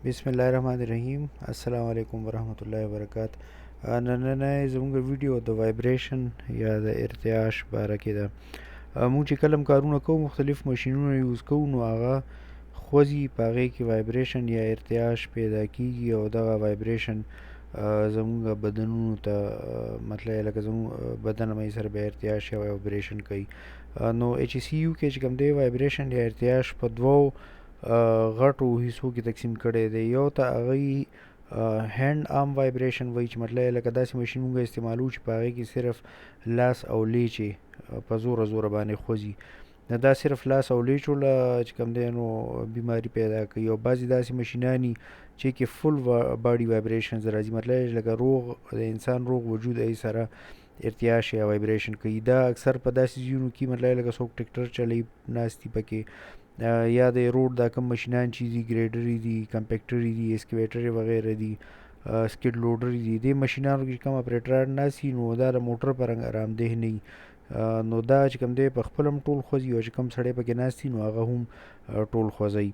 بسم الله الرحمن الرحیم. السلام علیکم ورحمۃ اللہ وبرکاتہ. نن زموږ ویډیو د وایبریشن یا د ارتعاش باره کې ده. موږ چې کلم کارونه کوو مختلف ماشینونه یوز کوو نو هغه خوځي، په هغې کې وایبریشن یا ارتعاش پیدا کیږي او دغه وایبریشن زموږ بدنونو ته مطلب لکه زموږ بدن مې سره به ارتعاش یا وایبریشن کوي. نو ایچ سی یو کې چې کوم دی وایبریشن یا ارتعاش په دوو غټو حصو کې تقسیم کړی دی. یو ته هغوی هینډ آرم وایبریشن وایي چې مطلب لکه داسې ماشین موږ استعمالوو چې په هغې کې صرف لاس او لیچې په زوره زوره باندې خوځي. دا صرف لاس او لیچو له چې کوم دی نو بیماري پیدا کوي. او بعضې داسې ماشینان دي چې کې فل باډي وایبریشنز راځي، مطلب لکه روغ د انسان روغ وجود ای سره ارتعاش یا وایبریشن کوي. دا اکثر په داسې ځایونو کې مطلب لکه څوک ټریکټر چلوي ناست دي پکې، یا د روډ دا کم ماشینان چې دي ګریډرې دي، کمپیکټرې دي، اسکیویټرې وغیره دي، سکیډ لوډرې دي. دې ماشینانو کې کوم اپریټران ناست وي نو دا د موټر په رنګ آرامدeh نه وي. نو دا چې کوم دی په خپل هم ټول خوځي او چې کوم سړی پکې ناست وي نو هغه هم ټول خوځوي.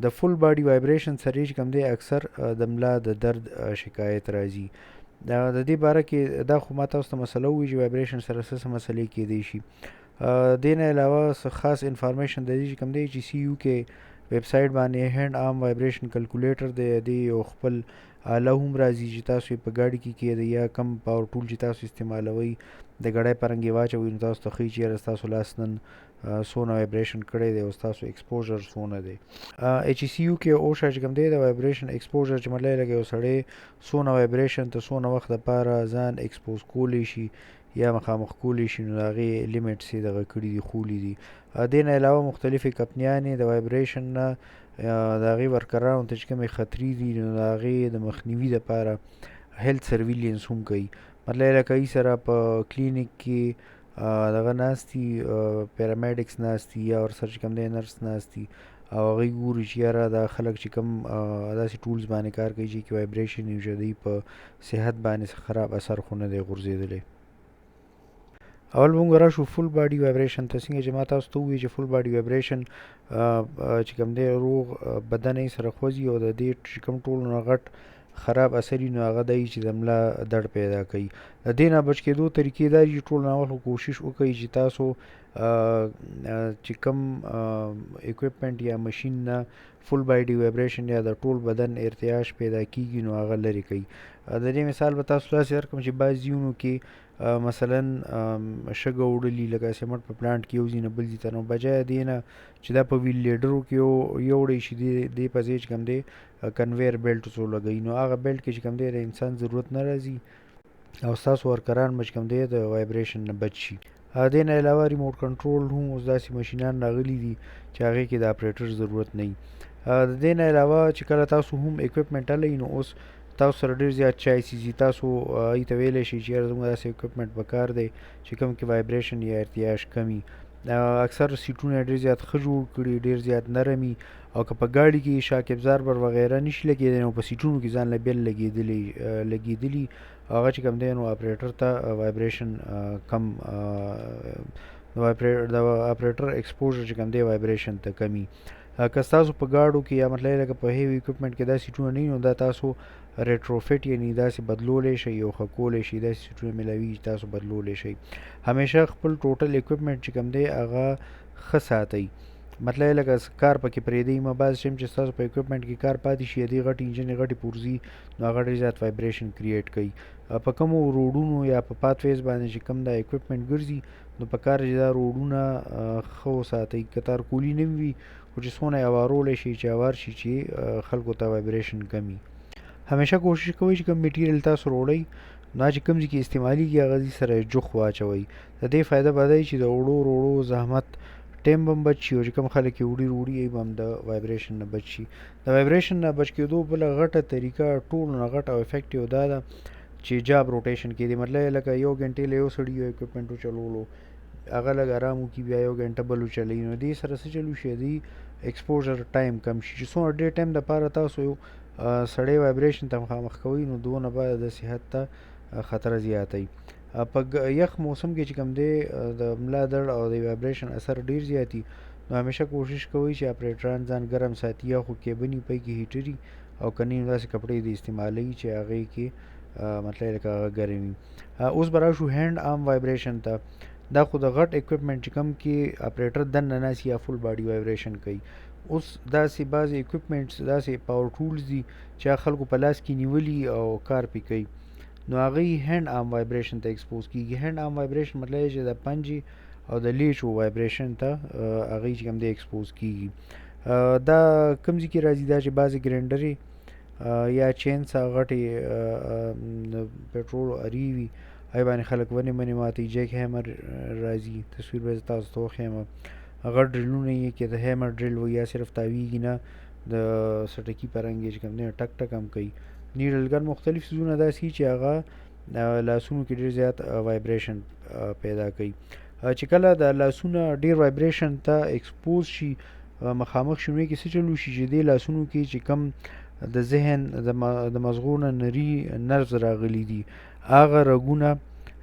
د فل باډي وایبریشن سره چې کوم دی اکثر د ملا د درد شکایت راځي. د دې باره کې دا خو ما تاسو ته مسله ووایي چې وایبریشن سره څه مسلې کیدی شي. دې نه علاوه خاص انفارمیشن د دې چې کوم دی چې سی یو کې ویب سایټ باندې هینډ آرم وایبریشن کلکولیټر دی. د یو خپل آله هم راځي چې تاسو یې په ګاډي کې کیدئ یا کم پاور ټول چې تاسو استعمالوئ د ګړی په رنګ یې واچوئ نو تاسو ته ښیي چې یاره ستاسو لاس نن څونه وایبریشن کړی دی او ستاسو ایکسپوژر څونه دی. ایچ سی یو کې اوشه چې کوم دی د وایبریشن ایکسپوژر چې مطلب لکه یو سړی څونه وایبریشن ته څونه وخت دپاره ځان ایکسپوز کولی شي یا مخامخ کولی شي نو د هغې لیمیټس یې دغه کړي دي، ښولي دي. دې نه علاوه مختلفې کمپنیانې د وایبریشن نه د هغې ورکرانو ته چې کومې خطرې دي نو د هغې د مخنیوي دپاره هیلث سرویلینس هم کوي. مطلب لکه ای سره په کلینیک کې دغه ناست دي، پیرامیډکس ناست دي یا ورسره چې کوم دی نرس ناست دي او هغوی ګوري چې یاره دا خلک چې کوم داسې ټولز باندې کار کوي چې کې وایبریشن وي چې دوی په صحت باندې خراب اثر خو نه دی غورځېدلی. اول موږ راشو فل باډي وایبریشن ته. څنګه چې ما تاسو ته ووایي چې فل باډي وایبریشن چې کوم دی روغ بدن یې سره خوځي او د دې چې کوم ټول نه غټ خراب اثر وي نو هغه دی چې د ملا درد پیدا کوي. د دې نه بچ کېدو طریقې دا دي چې ټول نه اول کوشش وکړئ چې تاسو چې کوم اکوپمنټ یا ماشین نه فل باډي وایبریشن یا د ټول بدن ارتعاش پیدا کیږي نو هغه لرې کوي. د دې مثال به تاسو داسې درکړم چې بعض ځایونو کې مثلا شګه وړلي لکه سیمنټ په پلانټ کې یو ځای نه بل ځای ته نو بجای دې نه چې دا په ویل لیډرو کې یوړی شي دې په ځای چې کوم دی کنویر بیلټ څو لګوي نو هغه بیلټ کې چې کوم دی د انسان ضرورت نه راځي او ستاسو ورکران به چې کوم دی د وایبریشن نه بچ شي. دې نه علاوه ریموټ کنټرول هم اوس داسې ماشینان راغلي دي چې هغې کې د اپریټر ضرورت نه وي. د دې نه علاوه چې کله تاسو هم اکوپمنټ هلئ نو اوس تاسو سره ډېر زیات چایسي تاسو هغوی ته ویلی شئ چې یاره زموږ داسې اکوپمنټ پکار دی چې کوم کې وایبریشن یا ارتعاش کم وي. اکثر سیټونه یې ډېر زیات ښه جوړ کړي، ډېر زیات نرم وي او که په ګاډي کې شاک ابزاربر وغیره نشي لګېدلی نو په سیټونو کې ځان له بیل لګېدلي هغه چې کوم دی نو اپریټر ته وایبریشن کم د اپریټر ایکسپوژر چې کوم دی وایبریشن ته کمی. که ستاسو په ګاډو کې یا مطلب لکه په هیوي اکوپمنټ کې دا سیټونه نه وي نو دا تاسو ریټروفیټ یعنی داسې بدلولی شئ او ښه کولی شئ، داسې سیټونه میلاوي چې تاسو بدلولی شئ. همیشه خپل ټوټل اکوپمنټ چې کوم دی هغه ښه ساتئ. مطلب لکه کار پکې پرېږدئ مه. بعض ټایم چې ستاسو په اکوپمنټ کې کار پاتې شي دې غټې انجنې غټې پرزي نو هغه ډېر زیات وایبریشن کریټ کوي. په کومو روډونو یا په پات ویز باندې چې کوم دا اکوپمنټ ګرځي نو پکار چې دا روډونه ښه وساتئ. که کولی نه وي خو چې څونه یې هوارولی شي چې هوار شي چې خلکو ته وایبریشن کم وي. همیشه کوشش کوئ چې کوم میټیریل تاسو وروړئ نو چې کوم ځای کې استعمالیږي هغه ځای سره یې جوخ واچوئ. د دې فایده به دا وي چې د وړو زحمت ټایم به هم بچ شي او چې کوم خلک یې وړي به هم د وایبریشن نه بچ شي. د وایبریشن نه بچ کېدو بله غټه طریقه ټولو نه غټه او افیکټیو دا ده چې جاب روټیشن کې دی. مطلب لکه یو ګنټې له یو سړي یو اکوپمنټ وچلولو هغه لږ ارام وکړي بیا یو ګنټه بل وچلوي نو دې سره څه چلو شي دی ایکسپوژر ټایم کم شي چې څومره ډېر ټایم دپاره تاسو یو سړی وایبریشن ته مخامخ کوئ نو دونه به د صحت ته خطره زیاتی. په یخ موسم کې چې کوم دی د ملا درد او د وایبریشن اثر ډېر زیات وي نو همیشه کوشش کوئ چې اپریټران ځان ګرم ساتي یا خو کیبنې پای کې هیټري او که نه داسې کپړې د استعمالوي چې هغې کې مطلب لکه هغه ګرم وي. اوس به راشو هینډ آرم وایبریشن ته. دا خو د غټ اکوپمنټ چې کوم کې اپریټر دننه ناست یا فل باډي وایبریشن کوي. اوس داسې بعضې اکوپمنټس داسې پاور ټولز دي چې هغه خلکو په لاس کې نیولي او کار پې کوي، نو هغه هینډ آرم وایبریشن ته ایکسپوز کېږي. هینډ آرم وایبریشن مطلب چې د پنجې او د لیچو وایبریشن ته هغې چې کوم دی ایکسپوز کېږي. دا کوم ځای کې راځي؟ دا چې بعضې ګرینډرې یا چینس غټې پټرول ارې وي، هغې باندې خلک ونې منې ماتوي. جیک هیمر راځي، تصویر به زه تاسو ته وښیم. غټ ډرلونه یې کې د هیمر ډرل وي، یا صرف تاویږي نه، د سټکي په رنګ یې چې کوم دی ټک ټک هم کوي. نیډل ګن مختلف څیزونه داسې چې هغه لاسونو کې ډېر زیات وایبریشن پیدا کوي. چې کله د لاسونه ډېر وایبریشن ته ایکسپوز شي، مخامخ شي، نو کې څه چل وشي چې دې لاسونو کې چې کم د ذهن د مغزو نه نري نرز راغلي دي، هغه رګونه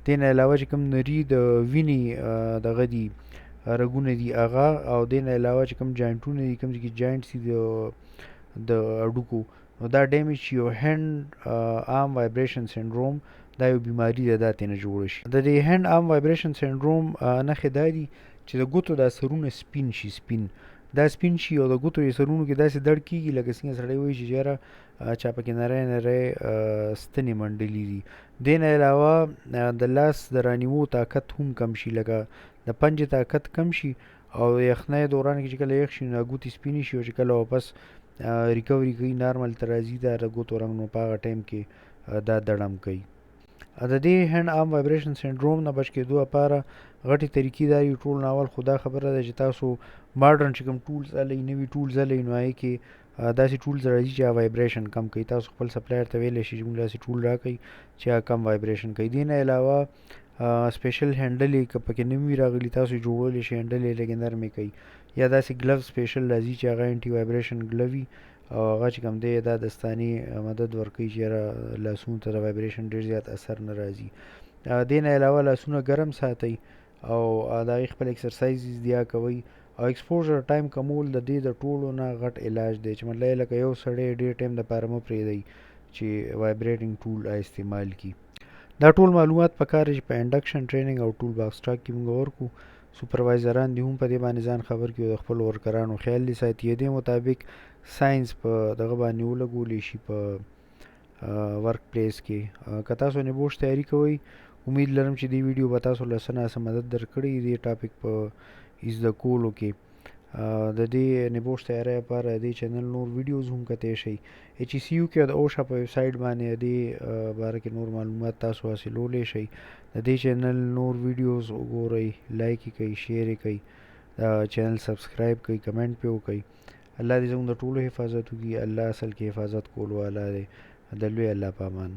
دې نه علاوه چې کوم نري د وینې دغه دي رګونه دي هغه، او دې نه علاوه چې کوم جاینټونه دي، کوم ځای کې جاینټس دي د هډوکو، نو دا ډیمیج شي. او هینډ آرم وایبریشن سنډروم دا یو بیماري ده، دا ترې نه جوړه شي. د دې هینډ آرم وایبریشن سنډروم نښې دا دي چې د ګوتو دا سرونه سپین شي، دا سپین شي، او د ګوتو یې سرونو کې داسې درد کېږي لکه څنګه سړی وایي چې یاره چا پکې نری نری ستنې منډلي دي. دې نه علاوه د لاس د رانیمو طاقت هم کم شي، لکه د پنجې طاقت کم شي، او یخنۍ دوران کې چې کله یخ شي نو ګوتې سپینې شي، او چې کله واپس ریکوري کوي نارمل ته راځي دا د ګوتو رنګ، نو په هغه ټایم کې دا دړم کوي. د دې هینډ آرم وایبریشن سنډروم نه بچ کېدو لپاره غټې طریقې دا دي. ټول ناول خو دا خبره ده چې تاسو ماډرن چې کوم ټولز الئ، نوي ټولز الئ، نو هغې کې داسې ټولز راځي چې وایبریشن کم کوي. تاسو خپل سپلایر ته ویلی شئ چې موږ داسې ټول راکړئ چې هغه کم وایبریشن کوي. دې نه علاوه سپیشل هینډل یې که پکې نه وي راغلي، تاسو یې جوړولی شئ، هینډل یې لږې نرمې کوي. یا داسې ګلوز سپیشل راځي چې هغه انټي وایبریشن ګلو وي، او هغه چې کوم دی دا دستانې مدد ورکوي چې یاره لاسونو ته د وایبریشن ډېر زیات اثر نه راځي. دې نه علاوه لاسونه ګرم ساتئ، او د هغې خپل ایکسرسایزز دیا کوئ، او ایکسپوژر ټایم کمول د دې د ټولو نه غټ علاج دی. چې مطلب لکه یو سړی ډېر ټایم دپاره مه پرېږدئ چې وایبریټنګ ټول استعمال کړي. دا ټول معلومات پکار دی چې په انډکشن ټریننګ او ټول باکس ټاک کې موږ ورکړو. سوپروایزران دې هم په دې باندې ځان خبر کړي او د خپلو ورکرانو خیال دې ساتي. دې مطابق ساینس په دغه باندې ولګولی شي په ورک پلیس کې. که تاسو نبوش تیاری کوئ، امید لرم چې دې ویډیو به تاسو له څه ناڅه مدد درکړي دې ټاپک په زده کولو کې. د دې نبوش تیاری لپاره دې چینل نور ویډیوز هم کتی شئ. HECU کې د اوشا په ویب سایټ باندې دې باره کې نور معلومات تاسو حاصلولی شئ. د دې چینل نور ویډیوز وګورئ، لایک یې کړئ، شیر یې کړئ، چینل سبسکرایب کړئ، کمنټ پې وکړئ. الله دې زموږ د ټولو حفاظت وکړي. الله اصل کې حفاظت کولو والا دی. د لوی الله په امان.